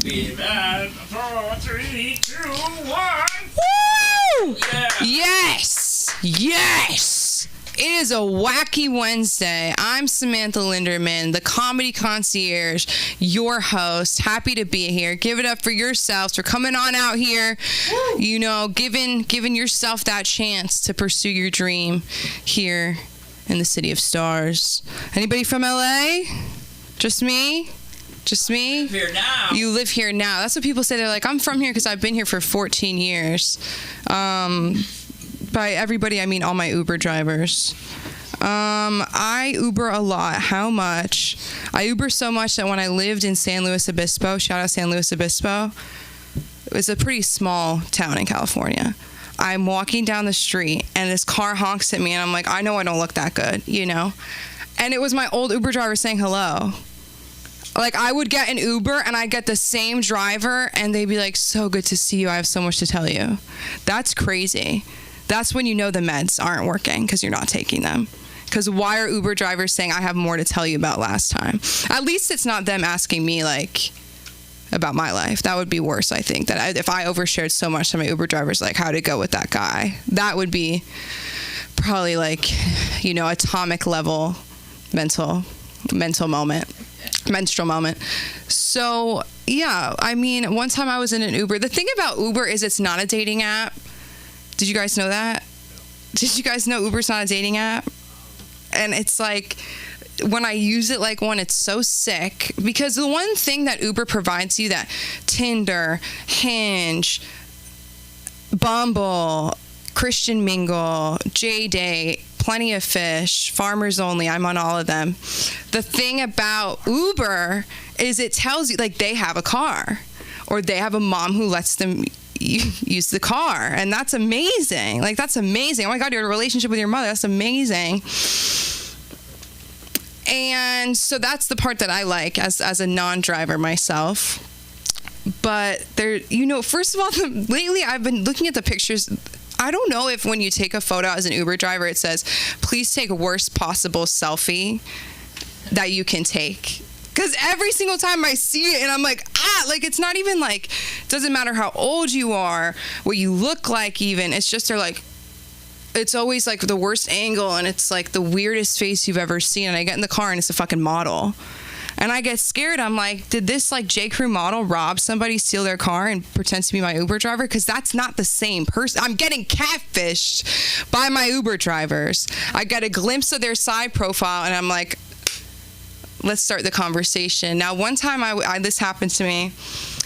Be mad. 4, 3, 2, 1. Woo! Yeah. Yes! Yes! It is a wacky Wednesday. I'm Samantha Linderman, the comedy concierge, your host. Happy to be here. Give it up for yourselves for coming on out here. Woo! You know, giving yourself that chance to pursue your dream here in the city of stars. Anybody from LA? Just me? Just me? I live here now. You live here now. That's what people say. They're like, I'm from here because I've been here for 14 years. By everybody, I mean all my Uber drivers. I Uber a lot. How much? I Uber so much that when I lived in San Luis Obispo, shout out San Luis Obispo, it was a pretty small town in California. I'm walking down the street and this car honks at me and I'm like, I know I don't look that good, you know? And it was my old Uber driver saying hello. Like, I would get an Uber and I'd get the same driver and they'd be like, so good to see you. I have so much to tell you. That's crazy. That's when you know the meds aren't working because you're not taking them. Because why are Uber drivers saying, I have more to tell you about last time? At least it's not them asking me, like, about my life. That would be worse, I think. That if I overshared so much to my Uber drivers, like, how'd it go with that guy? That would be probably, like, you know, atomic level menstrual moment. So, yeah, I mean, one time I was in an Uber. The thing about Uber is it's not a dating app. Did you guys know that? Did you guys know Uber's not a dating app? And it's like, when I use it like one, it's so sick. Because the one thing that Uber provides you that Tinder, Hinge, Bumble, Christian Mingle, J-Date, Plenty of Fish, Farmers Only, I'm on all of them. The thing about Uber is it tells you, like, they have a car. Or they have a mom who lets them use the car, and that's amazing. Like, that's amazing. Oh my God, you have a relationship with your mother. That's amazing. And so that's the part that I like as a non-driver myself. But there, you know, first of all, lately I've been looking at the pictures. I don't know if when you take a photo as an Uber driver, it says, please take worst possible selfie that you can take. Because every single time I see it and I'm like, like, it's not even like, it doesn't matter how old you are, what you look like even. It's just, they're like, it's always like the worst angle and it's like the weirdest face you've ever seen. And I get in the car and it's a fucking model. And I get scared. I'm like, did this like J. Crew model rob somebody, steal their car and pretend to be my Uber driver? Because that's not the same person. I'm getting catfished by my Uber drivers. I get a glimpse of their side profile and I'm like, let's start the conversation. Now, one time this happened to me.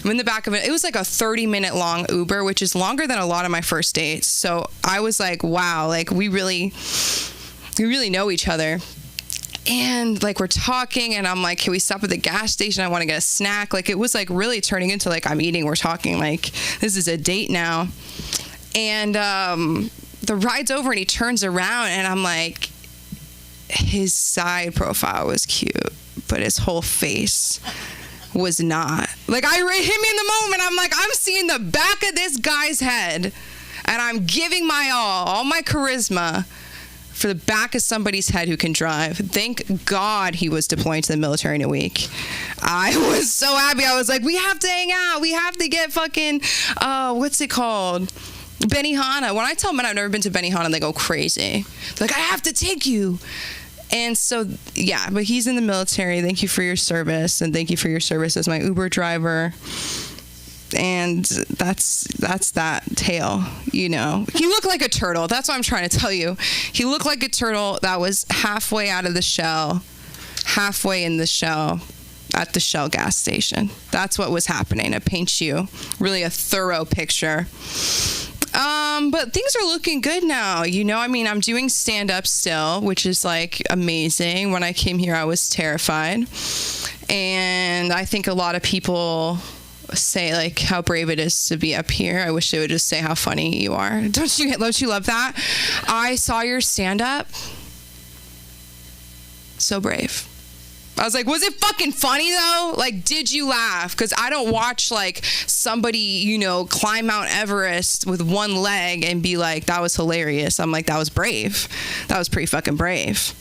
I'm in the back of it. It was like a 30-minute long Uber, which is longer than a lot of my first dates. So I was like, wow, like we really know each other. And like we're talking and I'm like, can we stop at the gas station? I want to get a snack. Like it was like really turning into like I'm eating, we're talking, like this is a date now. And the ride's over and he turns around and I'm like, his side profile was cute, but his whole face was not. Like, hit me in the moment. I'm like, I'm seeing the back of this guy's head, and I'm giving my all my charisma for the back of somebody's head who can drive. Thank God he was deploying to the military in a week. I was so happy. I was like, we have to hang out. We have to get fucking, what's it called? Benihana. When I tell men I've never been to Benihana, they go crazy. They're like, I have to take you. And so, yeah, but he's in the military. Thank you for your service, and thank you for your service as my Uber driver. And that's that tale, you know. He looked like a turtle. That's what I'm trying to tell you. He looked like a turtle that was halfway out of the shell, halfway in the shell at the Shell gas station. That's what was happening. To paint you really a thorough picture. But things are looking good now. You know, I mean, I'm doing stand-up still, which is like amazing. When I came here, I was terrified. And I think a lot of people say like how brave it is to be up here. I wish they would just say how funny you are. Don't you love that? I saw your stand-up. So brave. I was like, was it fucking funny though? Like, did you laugh? Because I don't watch like somebody, you know, climb Mount Everest with one leg and be like, that was hilarious. I'm like, that was brave. That was pretty fucking brave.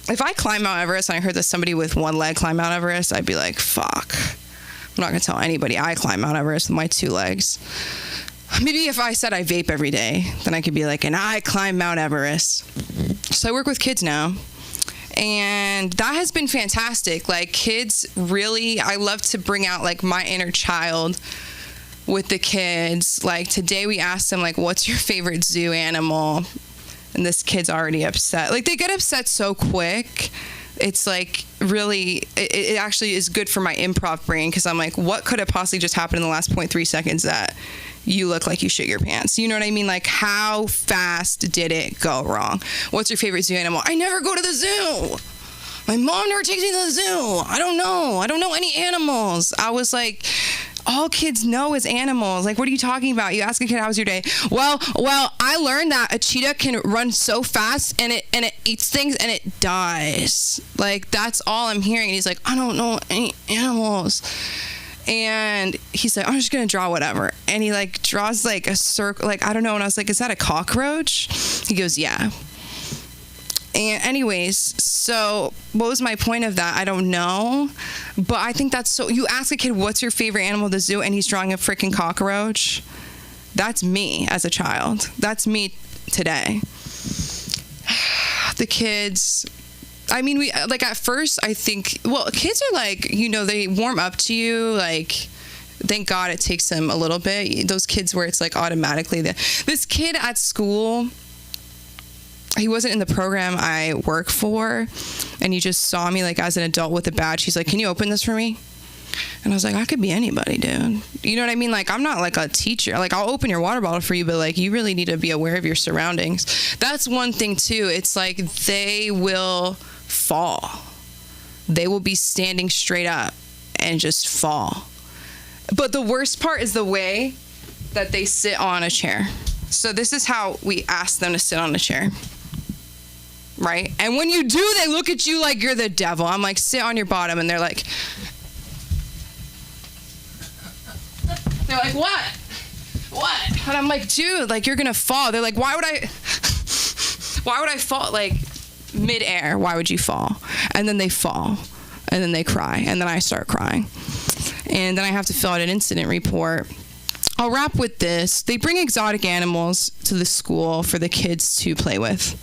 If I climb Mount Everest and I heard that somebody with one leg climb Mount Everest, I'd be like, fuck. I'm not going to tell anybody I climb Mount Everest with my 2 legs. Maybe if I said I vape every day, then I could be like, and I climb Mount Everest. So I work with kids now. And that has been fantastic. Like, kids really, I love to bring out like my inner child with the kids. Like, today we asked them, like, what's your favorite zoo animal? And this kid's already upset. Like, they get upset so quick. It's like really, it actually is good for my improv brain, because I'm like, what could have possibly just happened in the last 0.3 seconds that you look like you shit your pants? You know what I mean? Like, how fast did it go wrong? What's your favorite zoo animal? I never go to the zoo. My mom never takes me to the zoo. I don't know any animals. I was like, all kids know is animals. Like, what are you talking about? You ask a kid, how was your day? Well, I learned that a cheetah can run so fast and it eats things and it dies. Like, that's all I'm hearing. And he's like, I don't know any animals. And he's like, I'm just going to draw whatever. And he like draws like a circle, like, I don't know. And I was like, is that a cockroach? He goes, yeah. And anyways, so what was my point of that? I don't know. But I think that's so, you ask a kid, what's your favorite animal at the zoo? And he's drawing a freaking cockroach. That's me as a child. That's me today. The kids, I mean, we, like, at first I think, well, kids are like, you know, they warm up to you. Like, thank God it takes them a little bit. Those kids where it's like automatically this kid at school, he wasn't in the program I work for, and he just saw me like as an adult with a badge. He's like, can you open this for me? And I was like, I could be anybody, dude. You know what I mean? Like, I'm not like a teacher. Like, I'll open your water bottle for you, but like, you really need to be aware of your surroundings. That's one thing too. It's like, they will fall. They will be standing straight up and just fall. But the worst part is the way that they sit on a chair. So this is how we ask them to sit on a chair. Right? And when you do, they look at you like you're the devil. I'm like, sit on your bottom. And they're like, what? What? And I'm like, dude, like, you're going to fall. They're like, why would I fall? Like, midair, why would you fall? And then they fall. And then they cry. And then I start crying. And then I have to fill out an incident report. I'll wrap with this. They bring exotic animals to the school for the kids to play with.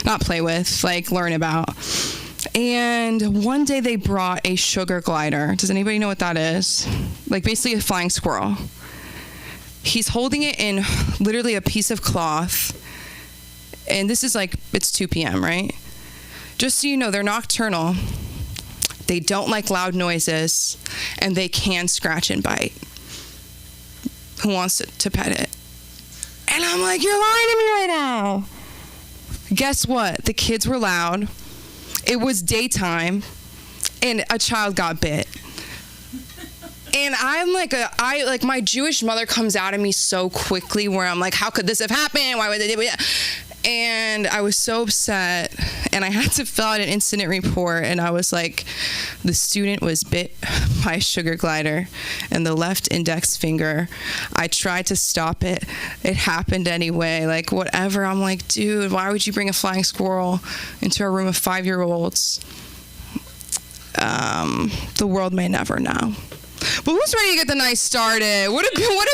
Not play with, like, learn about. And one day they brought a sugar glider. Does anybody know what that is? Like, basically a flying squirrel. He's holding it in literally a piece of cloth. And this is like, it's 2 p.m., right? Just so you know, they're nocturnal. They don't like loud noises. And they can scratch and bite. Who wants to pet it? And I'm like, you're lying to me right now. Guess what? The kids were loud. It was daytime, and a child got bit. And I'm like, my Jewish mother comes out of me so quickly, where I'm like, how could this have happened? Why would they do it? And I was so upset, and I had to fill out an incident report, and I was like, the student was bit by a sugar glider in the left index finger. I tried to stop it. It happened anyway, like, whatever. I'm like, dude, why would you bring a flying squirrel into a room of 5-year-olds? The world may never know. But who's ready to get the night started? What a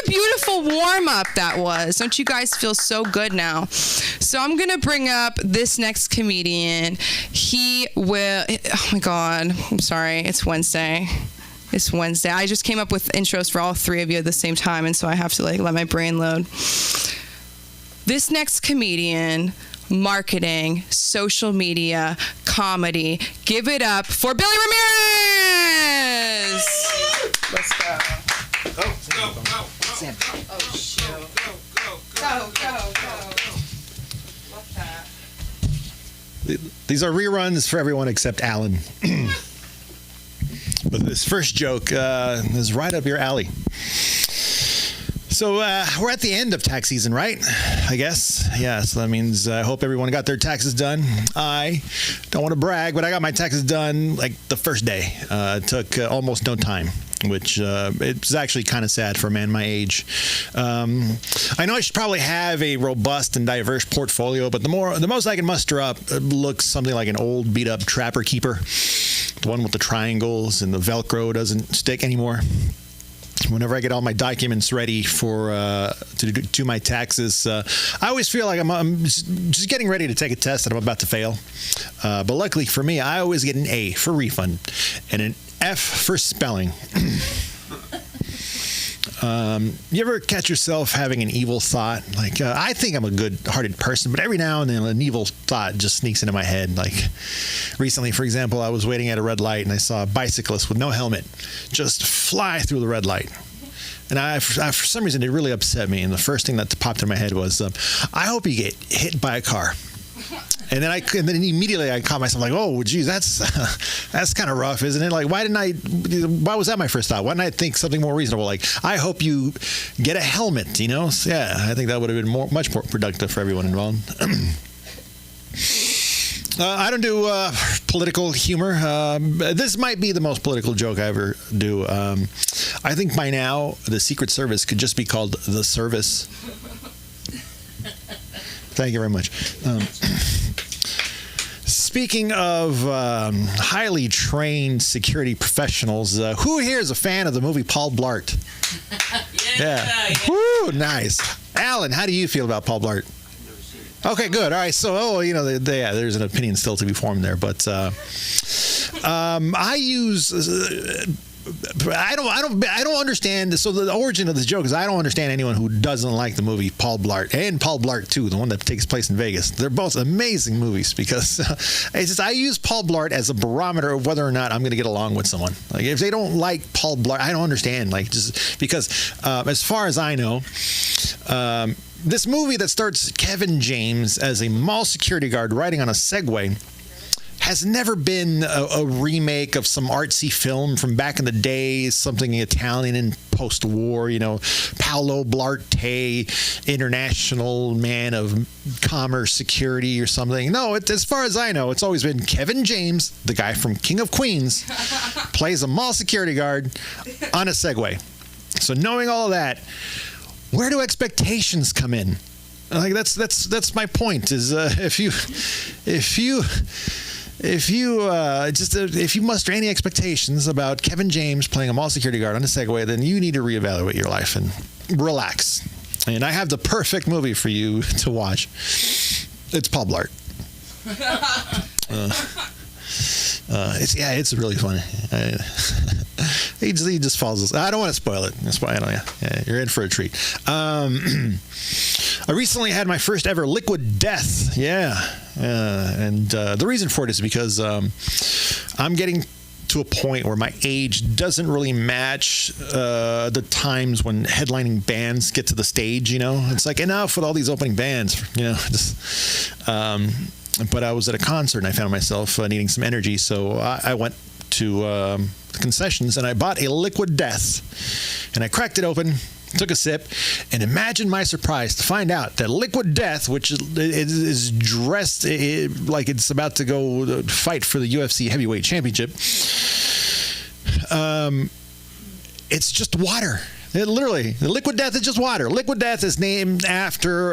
beautiful warm-up that was. Don't you guys feel so good now? So I'm going to bring up this next comedian. He will... Oh, my God. I'm sorry. It's Wednesday. It's Wednesday. I just came up with intros for all 3 of you at the same time, and so I have to, like, let my brain load. This next comedian... marketing, social media, comedy. Give it up for Billy Ramirez! Let's go. Go. Oh, shoot. Go. What's that? These are reruns for everyone except Alan. But this first joke is right up your alley. So we're at the end of tax season, right? I guess. Yeah, so that means I hope everyone got their taxes done. I don't want to brag, but I got my taxes done like the first day. It took almost no time, which it's actually kind of sad for a man my age. I know I should probably have a robust and diverse portfolio, but the most I can muster up looks something like an old beat-up Trapper Keeper. The one with the triangles and the Velcro doesn't stick anymore. whenever I get all my documents ready for to do my taxes, I always feel like I'm just getting ready to take a test that I'm about to fail. But luckily for me, I always get an A for refund and an F for spelling. You ever catch yourself having an evil thought? Like, I think I'm a good-hearted person, but every now and then an evil thought just sneaks into my head. Like, recently, for example, I was waiting at a red light and I saw a bicyclist with no helmet just fly through the red light. And for some reason, it really upset me. And the first thing that popped in my head was, I hope you get hit by a car. And then immediately I caught myself like, oh, geez, that's kind of rough, isn't it? Like, why was that my first thought? Why didn't I think something more reasonable? Like, I hope you get a helmet, you know? So, yeah, I think that would have been much more productive for everyone involved. I don't do political humor. This might be the most political joke I ever do. I think by now the Secret Service could just be called the Service. Thank you very much. Speaking of highly trained security professionals, who here is a fan of the movie Paul Blart? Yeah. Woo, nice. Alan, how do you feel about Paul Blart? Okay, good. All right. So, there's an opinion still to be formed there, but I use. I don't understand. So the origin of this joke is I don't understand anyone who doesn't like the movie Paul Blart and Paul Blart 2, the one that takes place in Vegas. They're both amazing movies because I use Paul Blart as a barometer of whether or not I'm going to get along with someone. Like if they don't like Paul Blart, I don't understand. Like just because as far as I know, this movie that starts Kevin James as a mall security guard riding on a Segway has never been a remake of some artsy film from back in the day, something Italian and post-war, Paolo Blarte, international man of commerce security or something. No, as far as I know, it's always been Kevin James, the guy from King of Queens, plays a mall security guard on a Segway. So knowing all of that, where do expectations come in? Like that's my point. Is if you muster any expectations about Kevin James playing a mall security guard on a Segway, then you need to reevaluate your life and relax. And I have the perfect movie for you to watch. It's Paul Blart. It's really funny. He just falls asleep. I don't want to spoil it. You're in for a treat. I recently had my first ever liquid death. And the reason for it is because I'm getting to a point where my age doesn't really match the times when headlining bands get to the stage. It's like enough with all these opening bands. But I was at a concert and I found myself needing some energy, so I went to concessions and I bought a liquid death, and I cracked it open, took a sip, and imagine my surprise to find out that liquid death, which is dressed like it's about to go fight for the UFC heavyweight championship, it's just water. Literally, the liquid death is just water. Liquid death is named after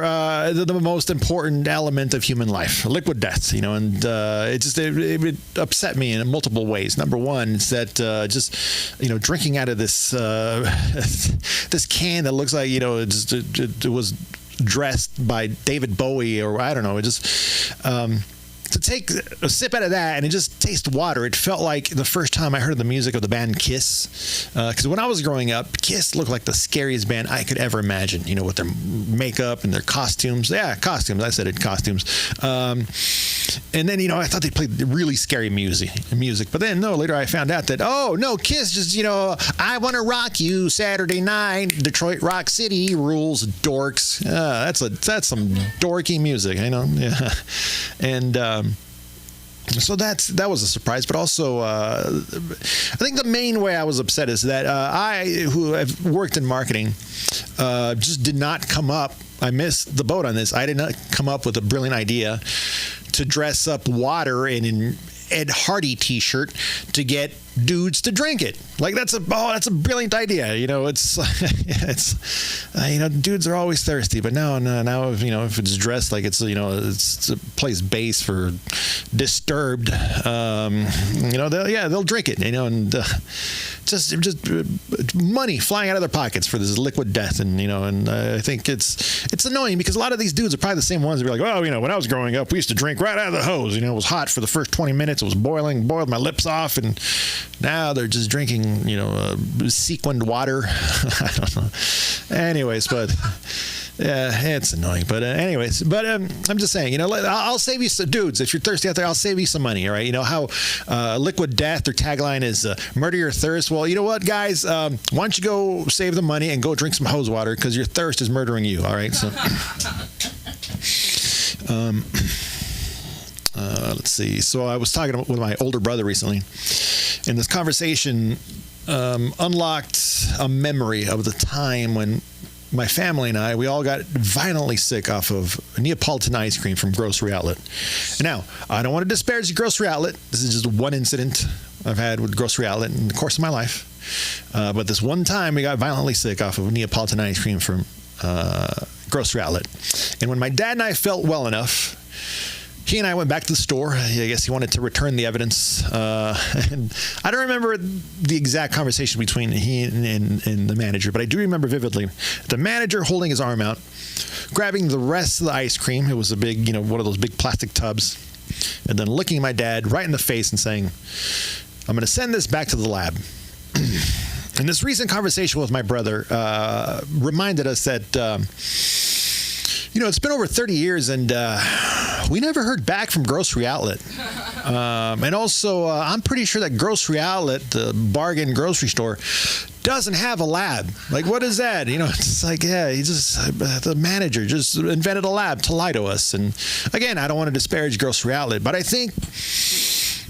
the most important element of human life, liquid death. And it upset me in multiple ways. Number one is that drinking out of this this can that looks like it was dressed by David Bowie, or I don't know. It just to take a sip out of that and it just tastes water. It felt like the first time I heard the music of the band Kiss. Because when I was growing up, Kiss looked like the scariest band I could ever imagine, with their makeup and their costumes. Yeah, costumes. I said it, costumes. And then, I thought they played really scary music. But then, later I found out that, Kiss just, I Want to Rock You Saturday night, Detroit Rock City rules, dorks. That's some dorky music, Yeah. And so that was a surprise, but also I think the main way I was upset is that I, who have worked in marketing, just did not come up. I missed the boat on this. I did not come up with a brilliant idea to dress up water in an Ed Hardy T-shirt to get dudes to drink it. Like that's a brilliant idea. Dudes are always thirsty, but now if it's dressed like it's it's a place base for Disturbed, they'll drink it. And just money flying out of their pockets for this liquid death, and I think it's annoying because a lot of these dudes are probably the same ones that be like, oh, when I was growing up, we used to drink right out of the hose. It was hot for the first 20 minutes, it was boiled my lips off, and now they're just drinking sequined water. I don't know. Anyways, but yeah, it's annoying. But I'm just saying, I'll save you some dudes. If you're thirsty out there, I'll save you some money. All right. How Liquid Death, their tagline is murder your thirst. Well, you know what, guys? Why don't you go save the money and go drink some hose water, because your thirst is murdering you. All right. So let's see. So I was talking with my older brother recently, and this conversation unlocked a memory of the time when my family and we all got violently sick off of Neapolitan ice cream from Grocery Outlet. And now, I don't want to disparage the Grocery Outlet. This is just one incident I've had with Grocery Outlet in the course of my life. But this one time, we got violently sick off of Neapolitan ice cream from Grocery Outlet. And when my dad and I felt well enough, he and I went back to the store. I guess he wanted to return the evidence. And I don't remember the exact conversation between he and the manager, but I do remember vividly the manager holding his arm out, grabbing the rest of the ice cream. It was a big, one of those big plastic tubs. And then looking at my dad right in the face and saying, I'm going to send this back to the lab. And this recent conversation with my brother reminded us that, it's been over 30 years and we never heard back from Grocery Outlet. And also, I'm pretty sure that Grocery Outlet, the bargain grocery store, doesn't have a lab. Like, what is that? It's like, the manager just invented a lab to lie to us. And again, I don't want to disparage Grocery Outlet, but I think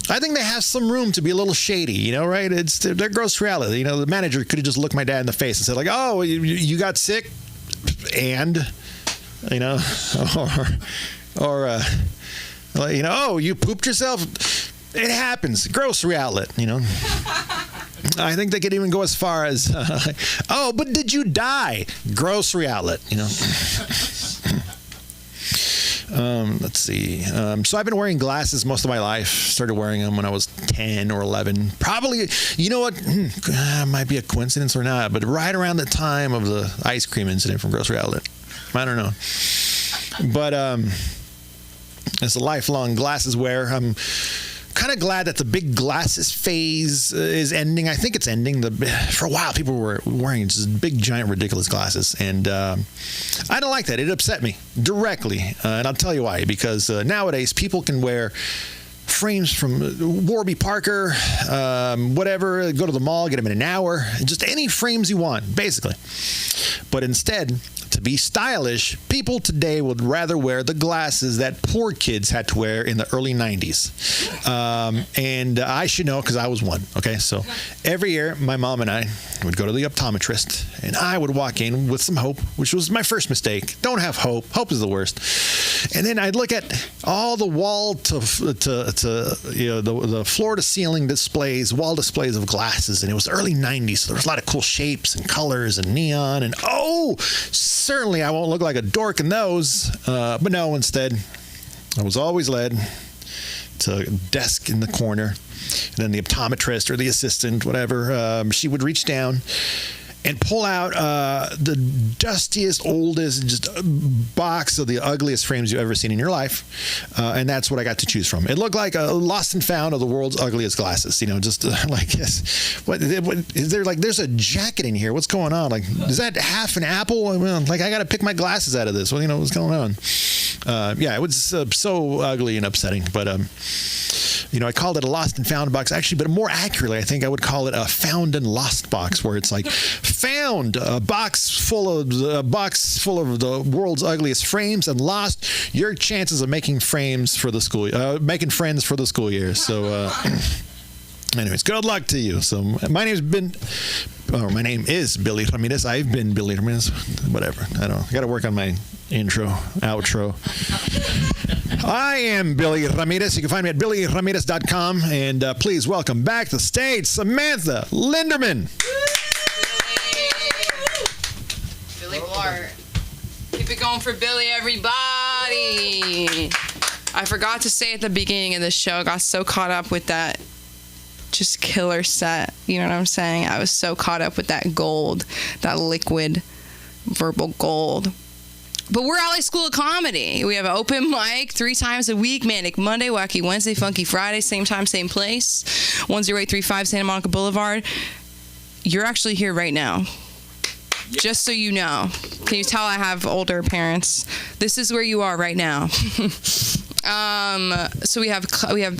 they have some room to be a little shady, right? It's their Grocery Outlet. The manager could have just looked my dad in the face and said, like, oh, you got sick? And, oh, you pooped yourself? It happens. Grocery Outlet, I think they could even go as far as, oh, but did you die? Grocery Outlet, Let's see. So I've been wearing glasses most of my life. Started wearing them when I was 10 or 11. Probably, you know what? Might be a coincidence or not, but right around the time of the ice cream incident from Grocery Outlet. I don't know. But as a lifelong glasses wearer, I'm kind of glad that the big glasses phase is ending. I think it's ending. For a while, people were wearing just big, giant, ridiculous glasses. And I don't like that. It upset me directly. And I'll tell you why. Because nowadays, people can wear frames from Warby Parker, whatever, go to the mall, get them in an hour. Just any frames you want, basically. But instead, to be stylish, people today would rather wear the glasses that poor kids had to wear in the early 90s. And I should know because I was one. Okay, so every year, my mom and I would go to the optometrist, and I would walk in with some hope, which was my first mistake. Don't have hope. Hope is the worst. And then I'd look at all the wall the floor to ceiling displays, wall displays of glasses, and it was early 90s, so there was a lot of cool shapes and colors and neon, and certainly I won't look like a dork in those. But no, instead, I was always led to a desk in the corner, and then the optometrist or the assistant, whatever, she would reach down and pull out the dustiest, oldest, just box of the ugliest frames you've ever seen in your life. And that's what I got to choose from. It looked like a lost and found of the world's ugliest glasses, just like this. What is there? Like, there's a jacket in here. What's going on? Like, is that half an apple? Like, I got to pick my glasses out of this. Well, what's going on? It was so ugly and upsetting. But, I called it a lost and found box, actually, but more accurately, I think I would call it a found and lost box, where it's like found a box full of the world's ugliest frames, and lost your chances of making friends for the school year. So, anyways, good luck to you. So my name is Billy Ramirez. I've been Billy Ramirez. Whatever. I got to work on my intro, outro. I am Billy Ramirez. You can find me at billyramirez.com. And please welcome back to the stage, Samantha Linderman. Billy Blart. Keep it going for Billy, everybody. I forgot to say at the beginning of the show, I got so caught up with that just killer set. You know what I'm saying? I was so caught up with that gold, that liquid verbal gold. But we're LA School of Comedy. We have an open mic 3 times a week. Manic Monday, Wacky Wednesday, Funky Friday. Same time, same place. 10835 Santa Monica Boulevard. You're actually here right now. Yep. Just so you know. Can you tell I have older parents? This is where you are right now. So we have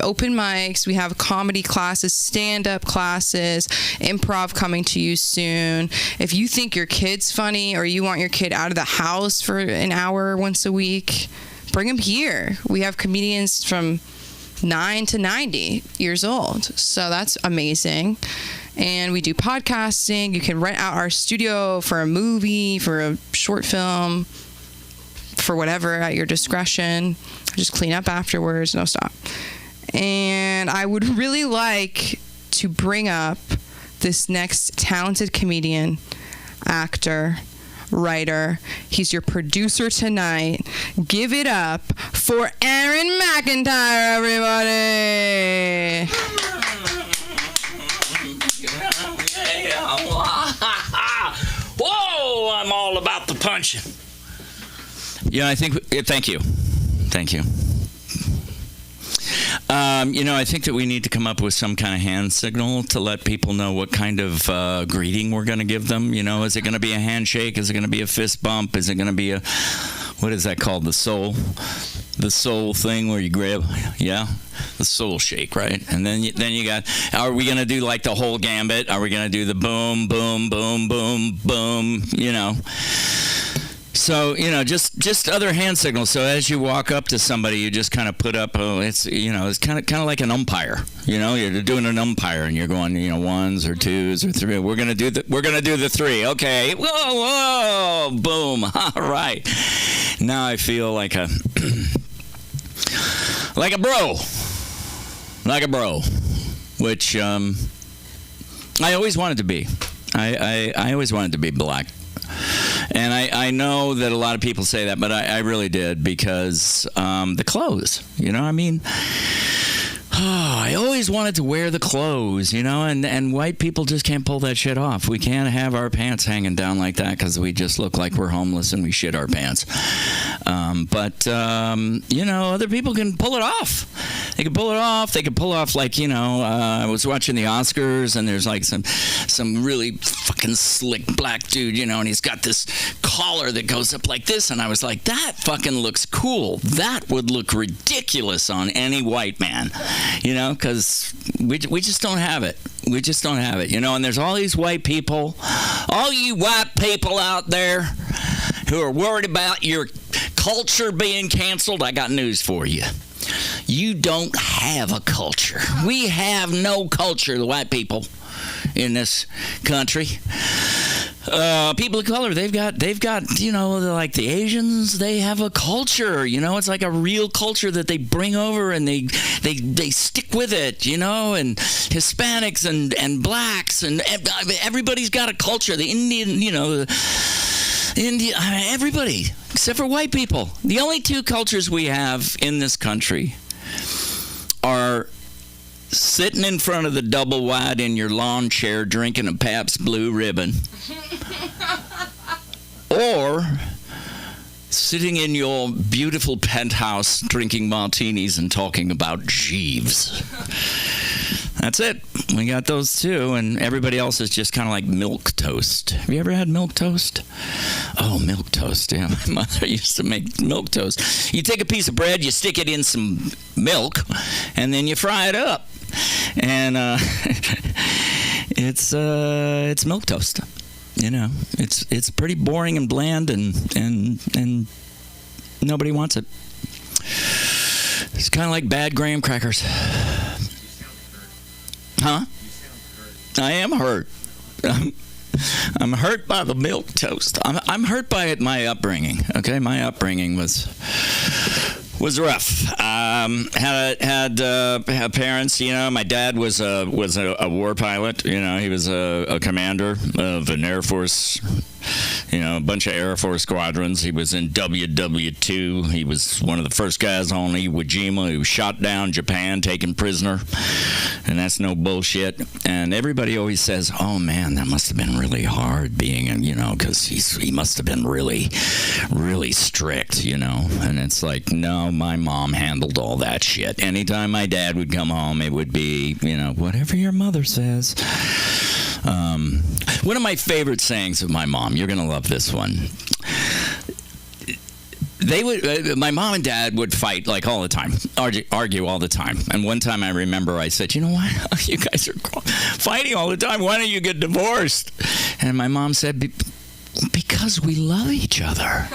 open mics, we have comedy classes, stand-up classes, improv coming to you soon. If you think your kid's funny or you want your kid out of the house for an hour once a week, bring them here. We have comedians from 9 to 90 years old. So that's amazing. And we do podcasting. You can rent out our studio for a movie, for a short film, for whatever at your discretion. Just clean up afterwards. No, stop. And I would really like to bring up this next talented comedian, actor, writer. He's your producer tonight. Give it up for Aaron McIntyre, everybody. Whoa, I'm all about the punching. Yeah, thank you. I think that we need to come up with some kind of hand signal to let people know what kind of greeting we're going to give them. Is it going to be a handshake? Is it going to be a fist bump? Is it going to be what is that called? The soul thing where you grab, the soul shake, right? And then you got, are we going to do like the whole gambit? Are we going to do the boom, boom, boom, boom, boom, So, just other hand signals. So as you walk up to somebody, you just kind of put up, it's kind of like an umpire. You're doing an umpire and you're going, ones or twos or three. We're going to do the three. Okay. Whoa, boom. All right. Now I feel like a bro, which I always wanted to be. I always wanted to be black. And I know that a lot of people say that, but I really did because the clothes, I always wanted to wear the clothes, and white people just can't pull that shit off. We can't have our pants hanging down like that because we just look like we're homeless and we shit our pants. But other people can pull it off. They can pull it off. They can pull off I was watching the Oscars and there's like some really fucking slick black dude, and he's got this collar that goes up like this. And I was like, that fucking looks cool. That would look ridiculous on any white man. Because we just don't have it. We just don't have it, and there's all these white people, all you white people out there who are worried about your culture being canceled. I got news for you. You don't have a culture. We have no culture, the white people in this country. People of color, they've got, like the Asians, they have a culture, it's like a real culture that they bring over and they stick with it, and Hispanics and blacks and everybody's got a culture. The Indian, everybody, except for white people. The only two cultures we have in this country are sitting in front of the double wide in your lawn chair drinking a Pabst Blue Ribbon, or sitting in your beautiful penthouse drinking martinis and talking about Jeeves. That's it. We got those two, and everybody else is just kind of like milk toast. Have you ever had milk toast? Oh, milk toast. Yeah, my mother used to make milk toast. You take a piece of bread, you stick it in some milk, and then you fry it up. And it's milk toast. It's pretty boring and bland, and nobody wants it. It's kind of like bad graham crackers. Huh? I am hurt. I'm hurt by the milk toast. I'm hurt by my upbringing. Okay, my upbringing was was rough. Had parents. You know, my dad was a war pilot. You know, he was a commander of an Air Force. You know, a bunch of Air Force squadrons. He was in WW2. He was one of the first guys on Iwo Jima who shot down Japan, taken prisoner. And that's no bullshit. And everybody always says, oh, man, that must have been really hard being, you know, because he must have been really, really strict, you know. And it's like, no, my mom handled all that shit. Anytime my dad would come home, it would be, you know, whatever your mother says. One of my favorite sayings of my mom, you're going to love this one. They would, my mom and dad would fight like all the time, argue all the time. And one time I remember I said, you know what, you guys are fighting all the time. Why don't you get divorced? And my mom said, because we love each other.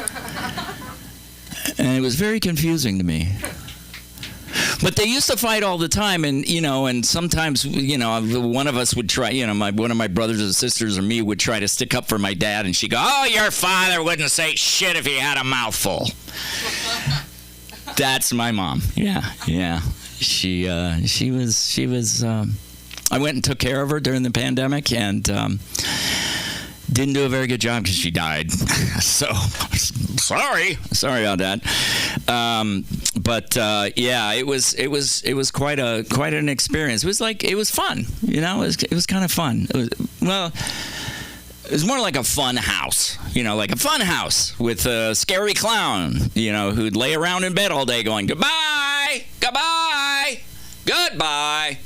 And it was very confusing to me. But they used to fight all the time, and you know, and sometimes, you know, one of us would try, you know, one of my brothers and sisters or me would try to stick up for my dad, and she'd go, "Oh, your father wouldn't say shit if he had a mouthful." That's my mom. Yeah. She was. I went and took care of her during the pandemic, and didn't do a very good job because she died. So sorry about that. But yeah, it was quite an experience. It was fun, you know. It was kind of fun. It was more like a fun house, you know, like a fun house with a scary clown, you know, who'd lay around in bed all day going goodbye, goodbye, goodbye.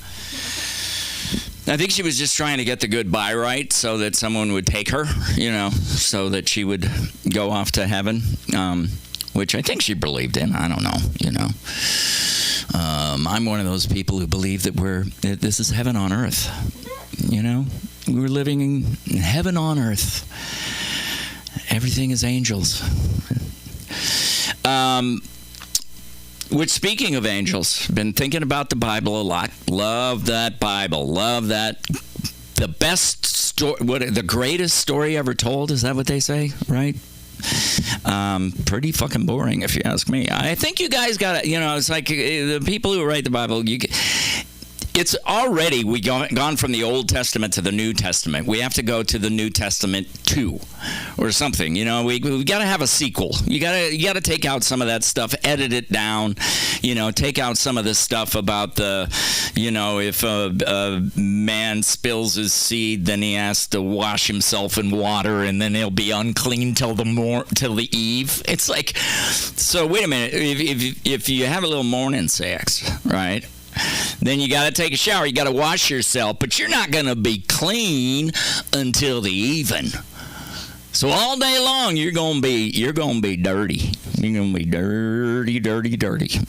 I think she was just trying to get the goodbye right so that someone would take her, you know, so that she would go off to heaven, which I think she believed in. I don't know, you know. I'm one of those people who believe that this is heaven on earth, you know. We're living in heaven on earth. Everything is angels. Which, speaking of angels, been thinking about the Bible a lot. Love that Bible. Love that. The best story, the greatest story ever told. Is that what they say? Right? Pretty fucking boring, if you ask me. I think you guys got to, you know, it's like the people who write the Bible. It's already gone from the Old Testament to the New Testament. We have to go to the New Testament 2 or something. You know, we got to have a sequel. You got to take out some of that stuff, edit it down. You know, take out some of the stuff about you know, if a man spills his seed, then he has to wash himself in water, and then he'll be unclean till the eve. It's like, so wait a minute. If you have a little morning sex, right? Then you got to take a shower. You got to wash yourself, but you're not going to be clean until the even. So all day long, you're going to be dirty. You're going to be dirty.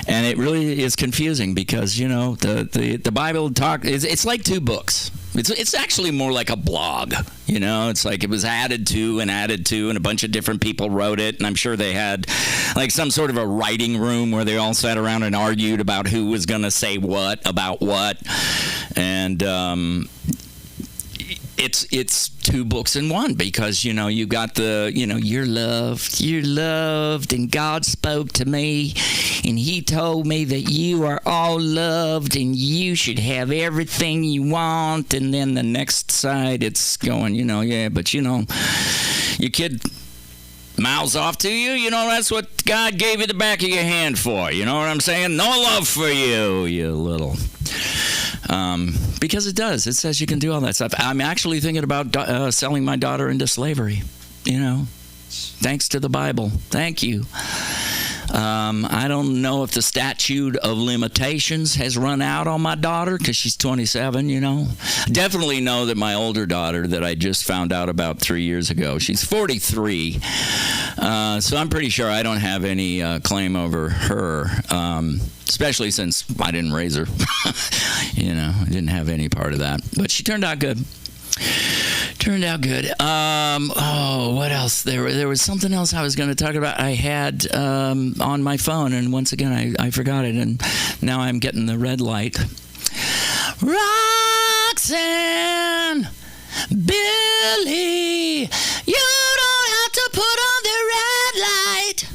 And it really is confusing because, you know, the Bible it's like two books. It's actually more like a blog, you know. It's like it was added to, and a bunch of different people wrote it, and I'm sure they had like some sort of a writing room where they all sat around and argued about who was going to say what about what, and it's two books in one because, you know, you got you're loved, and God spoke to me, and He told me that you are all loved, and you should have everything you want. And then the next side, it's going, you know, yeah, but you know, your kid mouths off to you, you know, that's what God gave you the back of your hand for. You know what I'm saying? No love for you, you little. Because it does. It says you can do all that stuff. I'm actually thinking about selling my daughter into slavery, you know, thanks to the Bible. Thank you. I don't know if the statute of limitations has run out on my daughter because she's 27, you know. I definitely know that my older daughter that I just found out about 3 years ago, she's 43. So I'm pretty sure I don't have any claim over her, especially since I didn't raise her. You know, I didn't have any part of that. But she turned out good. What else? There was something else I was going to talk about. I had on my phone, and once again, I forgot it, and now I'm getting the red light. Roxanne, Billy, you don't have to put on the red light.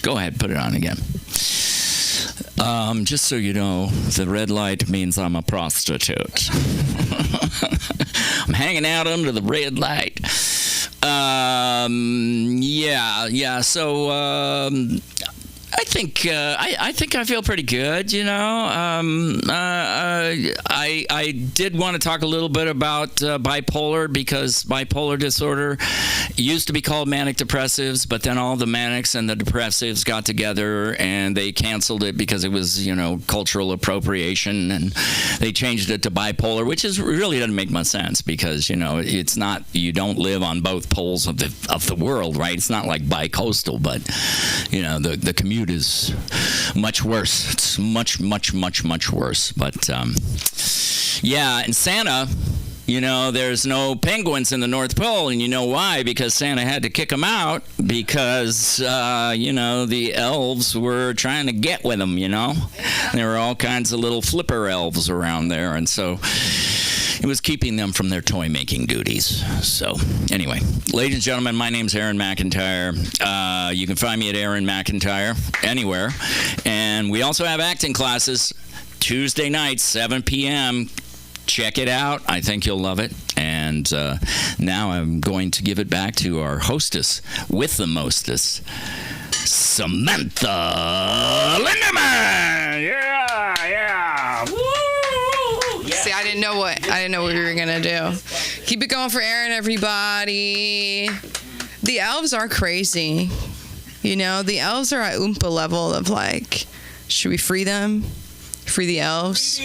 Go ahead, put it on again. Just so you know, the red light means I'm a prostitute. I'm hanging out under the red light. Yeah. So I think I feel pretty good. You know, I did want to talk a little bit about bipolar, because bipolar disorder used to be called manic depressives, but then all the manics and the depressives got together and they canceled it because it was, cultural appropriation, and they changed it to bipolar, which really doesn't make much sense, because it's not, you don't live on both poles of the world, right? It's not like bi-coastal, but the commute is much worse. It's much worse. But yeah, and Santa, there's no penguins in the North Pole, and you know why? Because Santa had to kick them out because, the elves were trying to get with them, There were all kinds of little flipper elves around there, and so it was keeping them from their toy-making duties. So, anyway, ladies and gentlemen, my name's Aaron McIntyre. You can find me at Aaron McIntyre anywhere. And we also have acting classes Tuesday nights, 7 p.m., check it out. I think you'll love it. And now I'm going to give it back to our hostess with the mostest, Samantha Lindemann. Yeah. Woo! Yeah. See, I didn't know what we were gonna do. Keep it going for Aaron, everybody. The elves are crazy. The elves are at Oompa level of like, should we free them? Free the elves.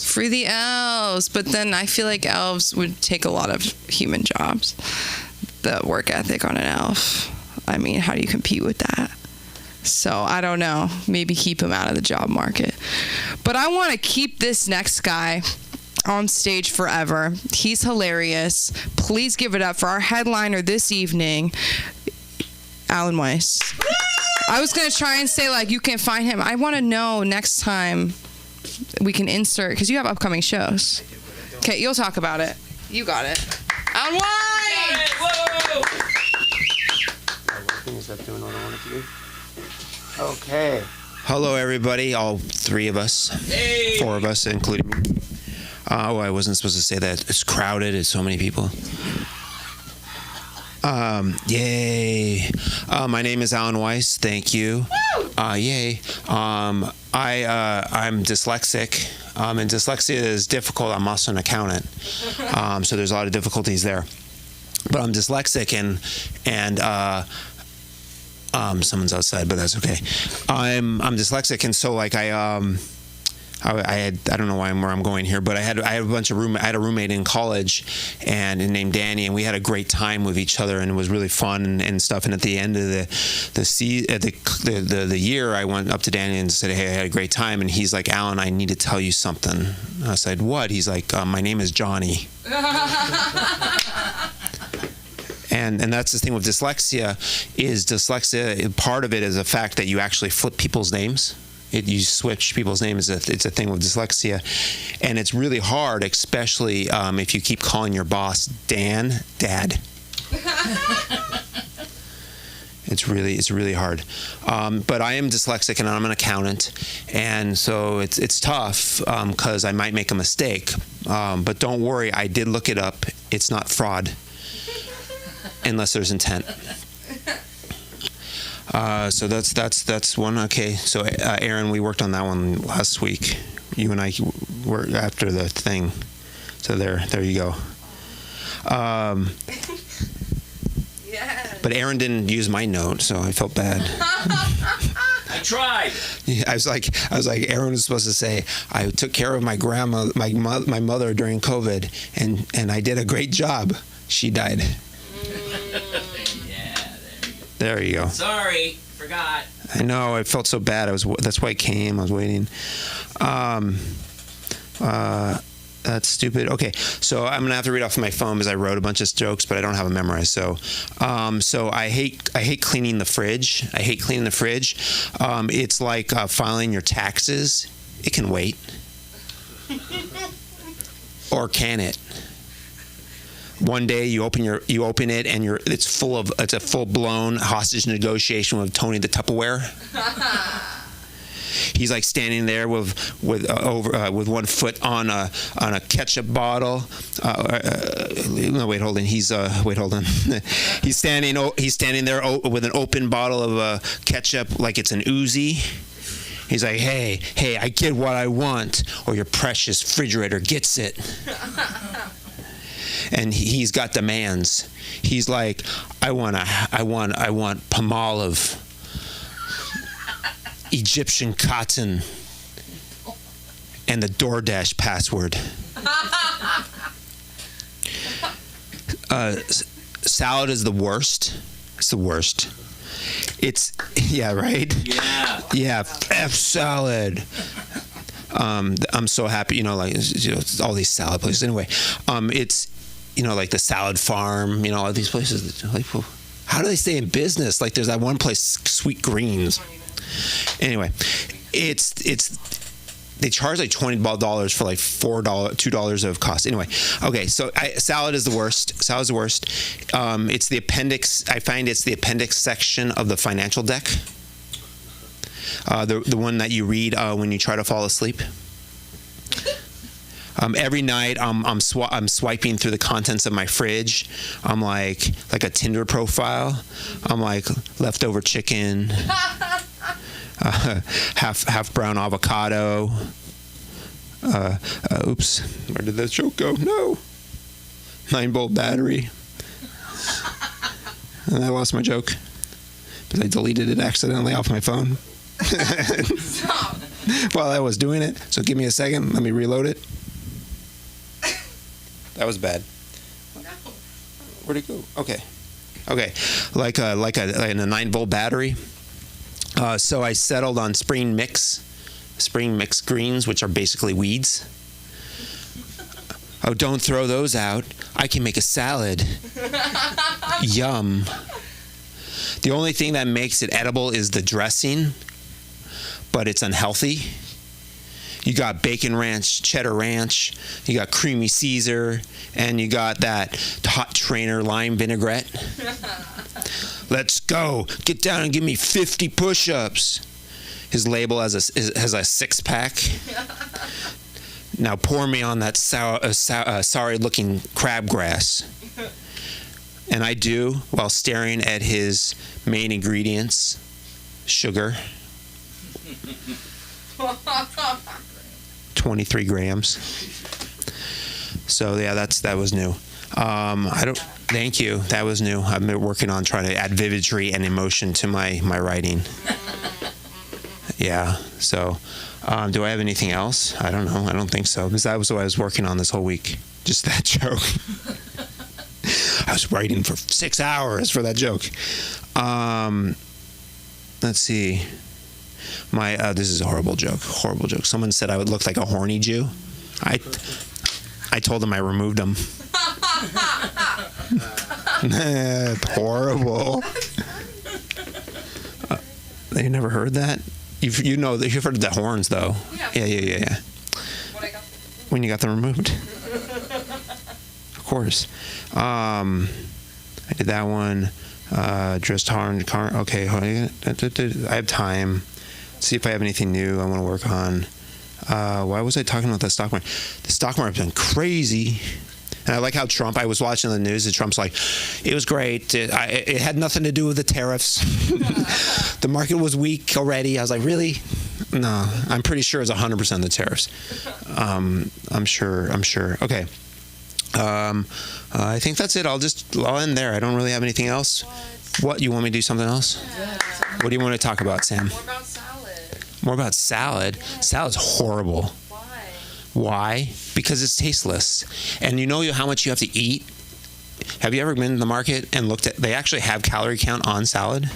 Free the elves. But then I feel like elves would take a lot of human jobs. The work ethic on an elf. I mean, how do you compete with that? So I don't know. Maybe keep him out of the job market. But I want to keep this next guy on stage forever. He's hilarious. Please give it up for our headliner this evening, Alan Weiss. I was going to try and say, like, you can find him. I want to know next time we can insert, because you have upcoming shows. Okay, you'll talk about it. You got it. Alan Weiss! Whoa! Is that doing what I wanted to do? Okay. Hello, everybody. All three of us. Hey. 4 of us, including me. I wasn't supposed to say that. It's crowded. It's so many people. Yay. My name is Alan Weiss. Thank you. Yay. I'm dyslexic. And dyslexia is difficult. I'm also an accountant. So there's a lot of difficulties there. But I'm dyslexic and someone's outside, but that's okay. I'm dyslexic, and so like I don't know where I'm going here, but I had a bunch of I had a roommate in college, and named Danny, and we had a great time with each other, and it was really fun and stuff. And at the end of the year, I went up to Danny and said, "Hey, I had a great time." And he's like, "Alan, I need to tell you something." I said, "What?" He's like, "My name is Johnny." And that's the thing with dyslexia, part of it is the fact that you actually flip people's names. You switch people's names. It's a thing with dyslexia. And it's really hard, especially if you keep calling your boss Dad. It's really hard. But I am dyslexic and I'm an accountant. And so it's tough because I might make a mistake. But don't worry, I did look it up. It's not fraud. Unless there's intent. So that's one. Okay. So Aaron, we worked on that one last week. You and I were after the thing. So there you go. Yeah. But Aaron didn't use my note, so I felt bad. I tried. Yeah, I was like, Aaron was supposed to say, I took care of my grandma, my mother during COVID, and I did a great job. She died. Yeah, there you go. Sorry, forgot. I know, I felt so bad. That's why I came. I was waiting. That's stupid. Okay, so I'm gonna have to read off my phone because I wrote a bunch of jokes, but I don't have them memorized. So I hate cleaning the fridge. It's like filing your taxes. It can wait, or can it? One day you open it and it's a full-blown hostage negotiation with Tony the Tupperware. He's like standing there with one foot on a ketchup bottle. No, wait, hold on. Hold on. He's standing there with an open bottle of ketchup like it's an Uzi. He's like, hey, I get what I want, or your precious refrigerator gets it. And he's got demands. He's like, I want Palmolive, Egyptian cotton, and the DoorDash password. Salad is the worst. It's the worst. Yeah, right? Yeah, F salad. I'm so happy, all these salad places. Anyway, it's, like the Salad Farm, all these places. Like, how do they stay in business? Like, there's that one place, Sweet Greens. Anyway, they charge like $20 for like $2 of cost. Anyway, okay, so salad is the worst. Salad's the worst. It's the appendix. I find it's the appendix section of the financial deck. The one that you read when you try to fall asleep. Every night I'm swiping through the contents of my fridge. I'm like a Tinder profile. I'm like leftover chicken, half brown avocado. Oops, where did that joke go? No. 9-volt battery. And I lost my joke because I deleted it accidentally off my phone. Stop. While I was doing it. So give me a second. Let me reload it. That was bad. No. Where'd it go? Okay. Like a 9-volt battery. So I settled on spring mix greens, which are basically weeds. Oh, don't throw those out. I can make a salad. Yum. The only thing that makes it edible is the dressing, but it's unhealthy. You got bacon ranch, cheddar ranch, you got creamy Caesar, and you got that hot trainer lime vinaigrette. Let's go. Get down and give me 50 push-ups. His label has a 6-pack. Now pour me on that sorry-looking crabgrass. And I do, while staring at his main ingredients, sugar. 23 grams. So yeah, that was new. Thank you. That was new. I've been working on trying to add vividry and emotion to my writing. Yeah. So, do I have anything else? I don't know. I don't think so, because that was what I was working on this whole week. Just that joke. I was writing for 6 hours for that joke. Let's see. This is a horrible joke. Horrible joke. Someone said I would look like a horny Jew. I told them I removed them. Horrible. You never heard that? You've heard of the horns though. Yeah. When you got them removed. Of course. I did that one. Dressed hard. Okay. I have time. See if I have anything new I want to work on. Why was I talking about the stock market? The stock market's been crazy. And I like how I was watching the news, and Trump's like, it was great. It had nothing to do with the tariffs. The market was weak already. I was like, really? No, I'm pretty sure it's 100% the tariffs. I'm sure. Okay. I think that's it. I'll end there. I don't really have anything else. What? You want me to do something else? Yeah. What do you want to talk about, Sam? More about salad. More about salad? Yeah. Salad's horrible. Why? Because it's tasteless. And you know how much you have to eat? Have you ever been in the market and looked at, they actually have calorie count on salad?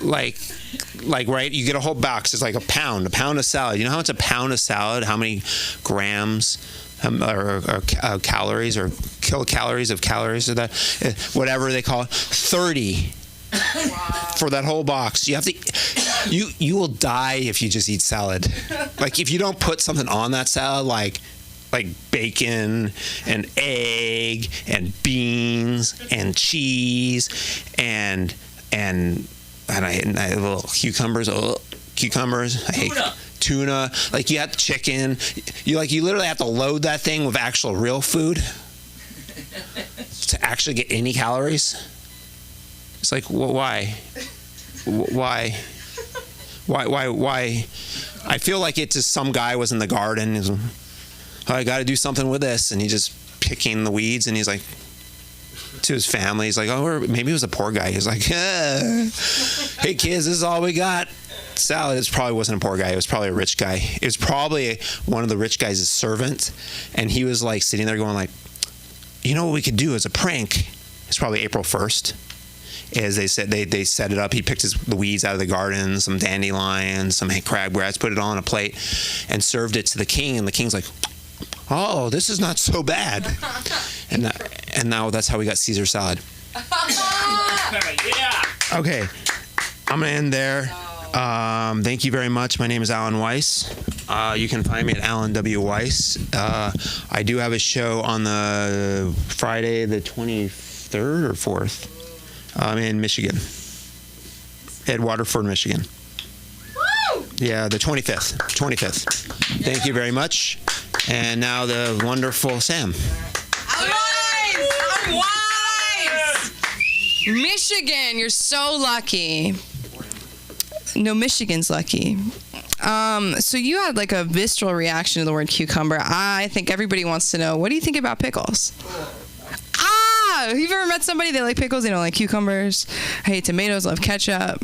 like, right? You get a whole box. It's like a pound of salad. You know how much a pound of salad, how many grams or calories or kilocalories of calories or that, whatever they call it, 30. Wow. For that whole box. You have to, you will die if you just eat salad. Like if you don't put something on that salad, like like bacon and egg and beans and cheese and little cucumbers. Cucumbers. I hate tuna. Like you have chicken. You literally have to load that thing with actual real food to actually get any calories. It's like, why? Why? I feel like it's just some guy was in the garden. He's, I got to do something with this, and he's just picking the weeds, and he's like, to his family, he's like, oh, or maybe he was a poor guy. He's like, hey kids, this is all we got. Salad. It probably wasn't a poor guy. It was probably a rich guy. It was probably one of the rich guy's servants, and he was like sitting there going like, you know what we could do as a prank? It's probably April 1st. As they said, they set it up. He picked the weeds out of the garden, some dandelions, some crabgrass, put it all on a plate, and served it to the king. And the king's like, oh, this is not so bad. And now that's how we got Caesar salad. Yeah. Okay, I'm gonna end there. Thank you very much. My name is Alan Weiss. You can find me at Alan W. Weiss. I do have a show on the Friday, the 23rd or 4th. In Michigan, at Waterford, Michigan. Woo! Yeah, the 25th. Thank you very much. And now the wonderful Sam. I'm wise. Michigan, you're so lucky. No, Michigan's lucky. So you had like a visceral reaction to the word cucumber. I think everybody wants to know, what do you think about pickles? Have you ever met somebody that like pickles? They don't like cucumbers. I hate tomatoes. Love ketchup.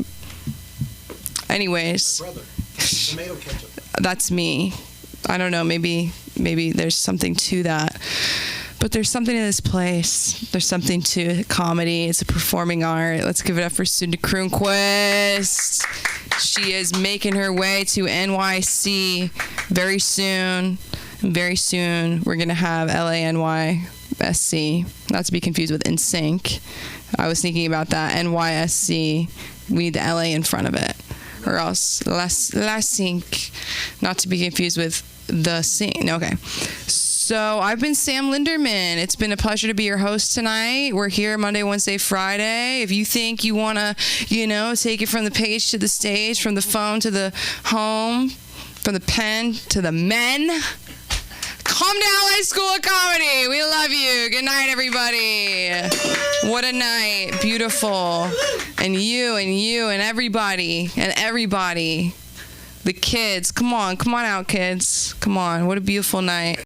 Anyways, Brother, tomato ketchup. That's me. I don't know. Maybe there's something to that. But there's something to this place. There's something to comedy. It's a performing art. Let's give it up for Sunda Kroonquist. She is making her way to NYC very soon. And very soon, we're going to have LANYSC. Not to be confused with NSYNC. I was thinking about that. NYSC. We need the LA in front of it. Or else La Sync. Not to be confused with the Sync. Okay. So I've been Sam Linderman. It's been a pleasure to be your host tonight. We're here Monday, Wednesday, Friday. If you think you want to, take it from the page to the stage, from the phone to the home, from the pen to the men, come to LA School of Comedy. We love you. Good night, everybody. What a night. Beautiful. And you and everybody. The kids. Come on out, kids. Come on. What a beautiful night.